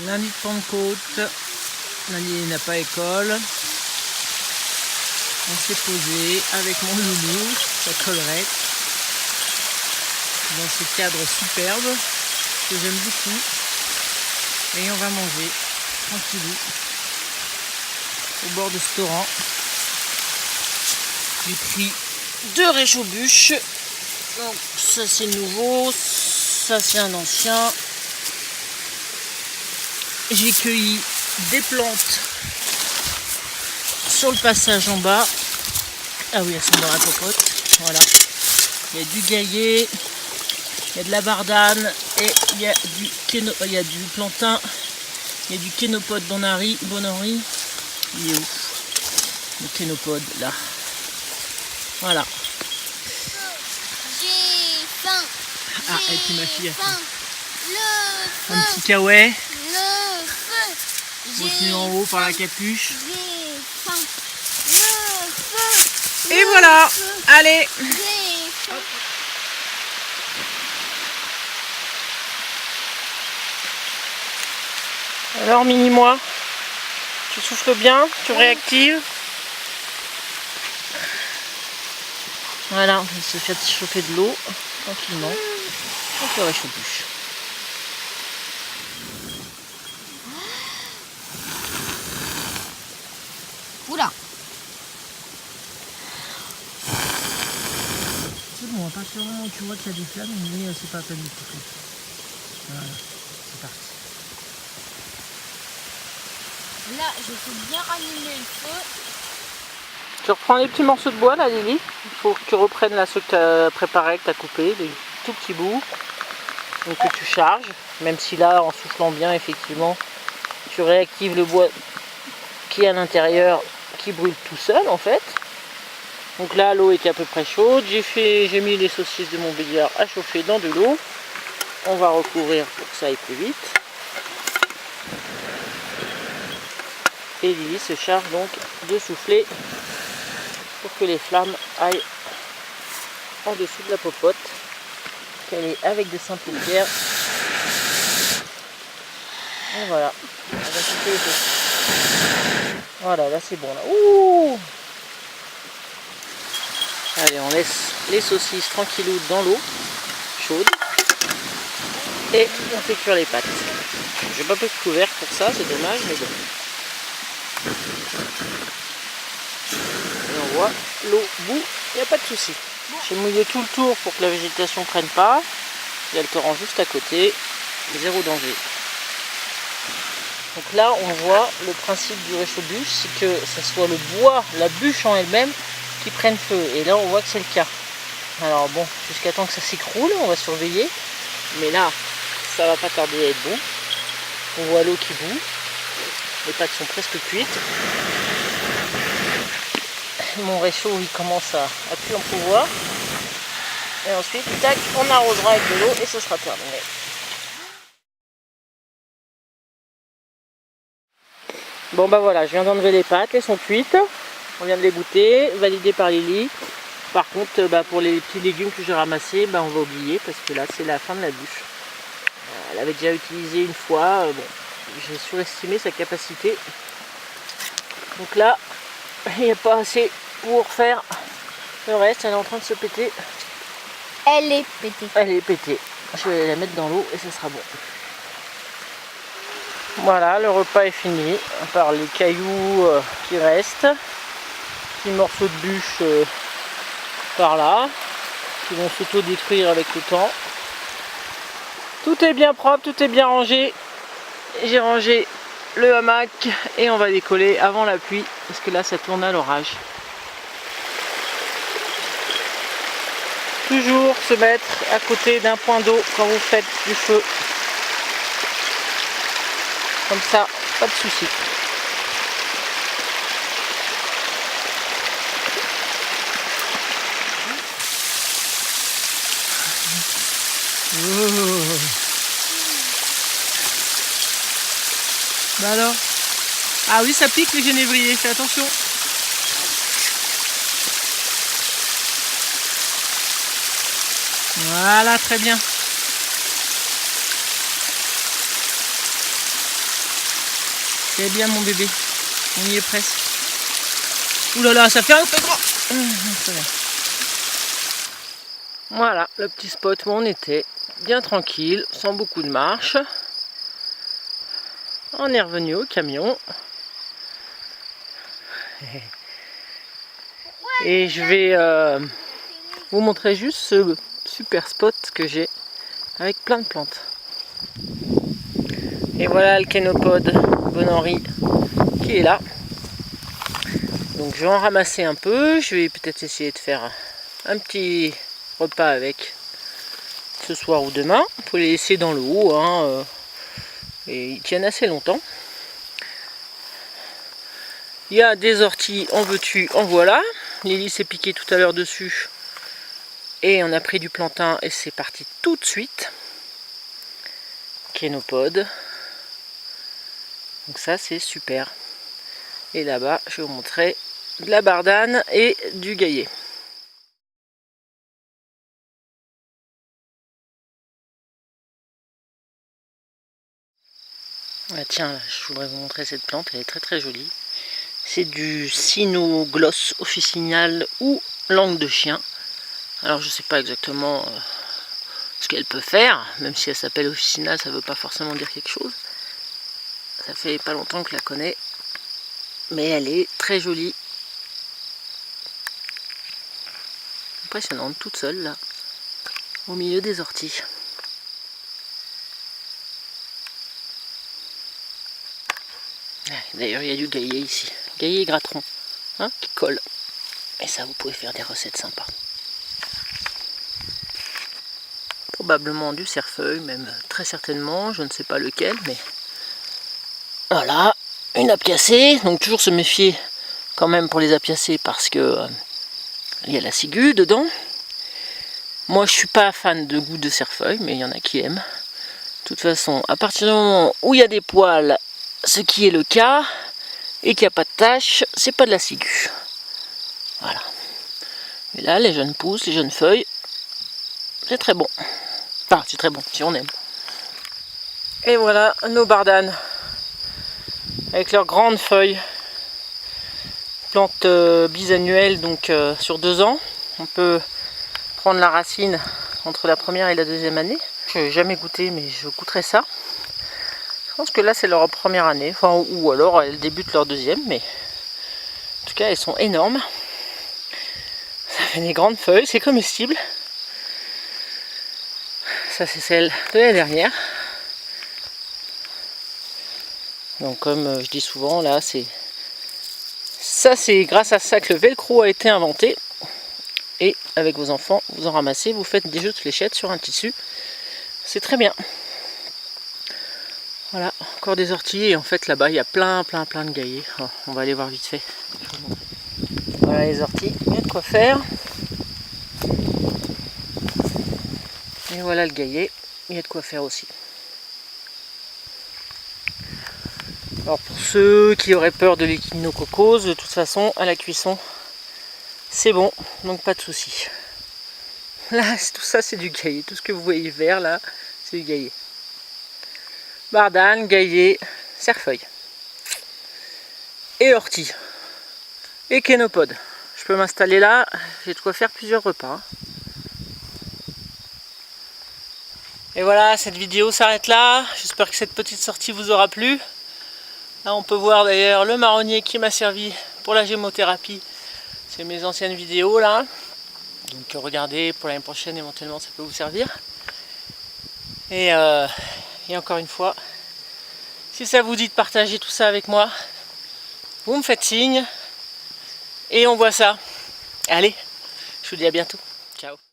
Lundi de Pentecôte, lundi il n'a pas école. On s'est posé avec mon loulou, sa collerette, dans ce cadre superbe que j'aime beaucoup. Et on va manger tranquillou au bord de ce torrent. J'ai pris 2 réchaud-bûches. Donc ça c'est nouveau, ça c'est un ancien. J'ai cueilli des plantes sur le passage en bas. Ah oui, elles sont dans la popote. Voilà. Il y a du gaillet, il y a de la bardane et il y a du plantain, il y a du kénopode bonari. Il est où le kénopode là? Voilà. J'ai faim. Ah, et puis ma fille a faim. Le Un feu. petit kawaii, Le feu. retenu en haut par la capuche. J'ai faim. Le feu. Et voilà. Allez. J'ai faim. Alors mini-moi, tu souffles bien, tu réactives. Voilà, on se fait chauffer de l'eau tranquillement. Donc le réchaud-bûche. Oula. C'est bon, à partir du moment où tu vois qu'il y a des flammes, mais c'est pas à peine de souffler. Voilà, c'est parti. Là, je peux bien rallumer le feu. Tu reprends les petits morceaux de bois là, Lily. Il faut que tu reprennes là ceux que tu as préparés, que tu as coupés, des tout petits bouts. Donc que tu charges, même si là, en soufflant bien, effectivement, tu réactives le bois qui est à l'intérieur, qui brûle tout seul en fait. Donc là, l'eau était à peu près chaude. J'ai mis les saucisses de mon billard à chauffer dans de l'eau. On va recouvrir pour que ça aille plus vite. Et Lily se charge donc de souffler pour que les flammes aillent en dessous de la popote, qu'elle est avec des simples pierres. Et voilà. On va couper les saucisses. Voilà, là c'est bon là. Ouh! Allez, on laisse les saucisses tranquillou dans l'eau chaude et on fait cuire les pâtes. J'ai pas pris de couvercle pour ça, c'est dommage, mais bon. Et on voit l'eau bout, il n'y a pas de souci. J'ai mouillé tout le tour pour que la végétation ne prenne pas. Il y a le torrent juste à côté, zéro danger. Donc là, on voit le principe du réchaud-bûche, c'est que ce soit le bois, la bûche en elle-même, qui prenne feu. Et là, on voit que c'est le cas. Alors bon, jusqu'à temps que ça s'écroule, on va surveiller. Mais là, ça va pas tarder à être bon. On voit l'eau qui bout. Les pâtes sont presque cuites. Mon réchaud, il commence à plus en pouvoir. Et ensuite, tac, on arrosera avec de l'eau et ce sera terminé. Bon bah voilà, je viens d'enlever les pâtes, elles sont cuites. On vient de les goûter, validées par Lily. Par contre, pour les petits légumes que j'ai ramassés, on va oublier parce que là, c'est la fin de la bûche. Elle avait déjà utilisé une fois. Bon, j'ai surestimé sa capacité. Donc là, il n'y a pas assez pour faire le reste. Elle est en train de se péter. Elle est pétée. Elle est pétée. Je vais la mettre dans l'eau et ce sera bon. Voilà, le repas est fini. À part les cailloux qui restent. Petits morceaux de bûche par là. Qui vont s'auto-détruire avec le temps. Tout est bien propre, tout est bien rangé. J'ai rangé le hamac et on va décoller avant la pluie. Parce que là, ça tourne à l'orage. Toujours se mettre à côté d'un point d'eau quand vous faites du feu. Comme ça, pas de souci. Bah alors? Ah oui, ça pique les genévriers, fais attention. Voilà, très bien. C'est bien mon bébé. On y est presque. Ouh là là, ça fait un peu grand. Voilà, le petit spot où on était. Bien tranquille, sans beaucoup de marche. On est revenu au camion. Et je vais vous montrer juste ce super spot que j'ai avec plein de plantes. Et voilà le Kénopode Bon Henri qui est là. Donc je vais en ramasser un peu. Je vais peut-être essayer de faire un petit repas avec ce soir ou demain. Il faut les laisser dans le haut, hein, et ils tiennent assez longtemps. Il y a des orties, en veux-tu, en voilà. Lily s'est piqué tout à l'heure dessus. Et on a pris du plantain et c'est parti tout de suite. Kénopode. Donc ça c'est super. Et là-bas, je vais vous montrer de la bardane et du gaillet. Ah tiens, je voudrais vous montrer cette plante, elle est très très jolie. C'est du Cynogloss officinal ou langue de chien. Alors je sais pas exactement ce qu'elle peut faire, même si elle s'appelle officinal, ça veut pas forcément dire quelque chose. Ça fait pas longtemps que je la connais, mais elle est très jolie. Impressionnante, toute seule là, au milieu des orties. D'ailleurs il y a du gaillet ici, gaillet gratteron, hein, qui colle. Et ça vous pouvez faire des recettes sympas. Probablement du cerfeuil, même très certainement, je ne sais pas lequel, mais voilà, une apiacée. Donc toujours se méfier quand même pour les apiacées parce que il y a la ciguë dedans. Moi je suis pas fan de goût de cerfeuil, mais il y en a qui aiment. De toute façon, à partir du moment où il y a des poils, ce qui est le cas, et qu'il n'y a pas de taches, c'est pas de la ciguë. Voilà. Et là, les jeunes pousses, les jeunes feuilles, c'est très bon. Enfin, c'est très bon, si on aime. Et voilà nos bardanes, avec leurs grandes feuilles. Plantes bisannuelles, donc sur 2 ans. On peut prendre la racine entre la première et la deuxième année. Je n'ai jamais goûté, mais je goûterai ça. Je pense que là, c'est leur première année. Enfin, ou alors, elles débutent leur deuxième, mais en tout cas, elles sont énormes. Ça fait des grandes feuilles, c'est comestible. Ça, c'est celle de l'année dernière. Donc, comme je dis souvent, là, c'est grâce à ça que le velcro a été inventé. Et avec vos enfants, vous en ramassez, vous faites des jeux de fléchettes sur un tissu. C'est très bien. Voilà, encore des orties. Et en fait, là-bas, il y a plein de gaillets. Oh, on va aller voir vite fait. Voilà les orties, il y a de quoi faire. Et voilà le gaillet, il y a de quoi faire aussi. Alors pour ceux qui auraient peur de l'échinococose, de toute façon, à la cuisson, c'est bon, donc pas de souci. Là, tout ça, c'est du gaillet. Tout ce que vous voyez vert, là, c'est du gaillet. Bardane, gaillet, cerfeuil. Et ortie. Et kénopode. Je peux m'installer là, j'ai de quoi faire plusieurs repas. Et voilà, cette vidéo s'arrête là. J'espère que cette petite sortie vous aura plu. Là, on peut voir d'ailleurs le marronnier qui m'a servi pour la gémothérapie. C'est mes anciennes vidéos là. Donc regardez, pour l'année prochaine, éventuellement, ça peut vous servir. Et encore une fois, si ça vous dit de partager tout ça avec moi, vous me faites signe. Et on voit ça. Allez, je vous dis à bientôt. Ciao.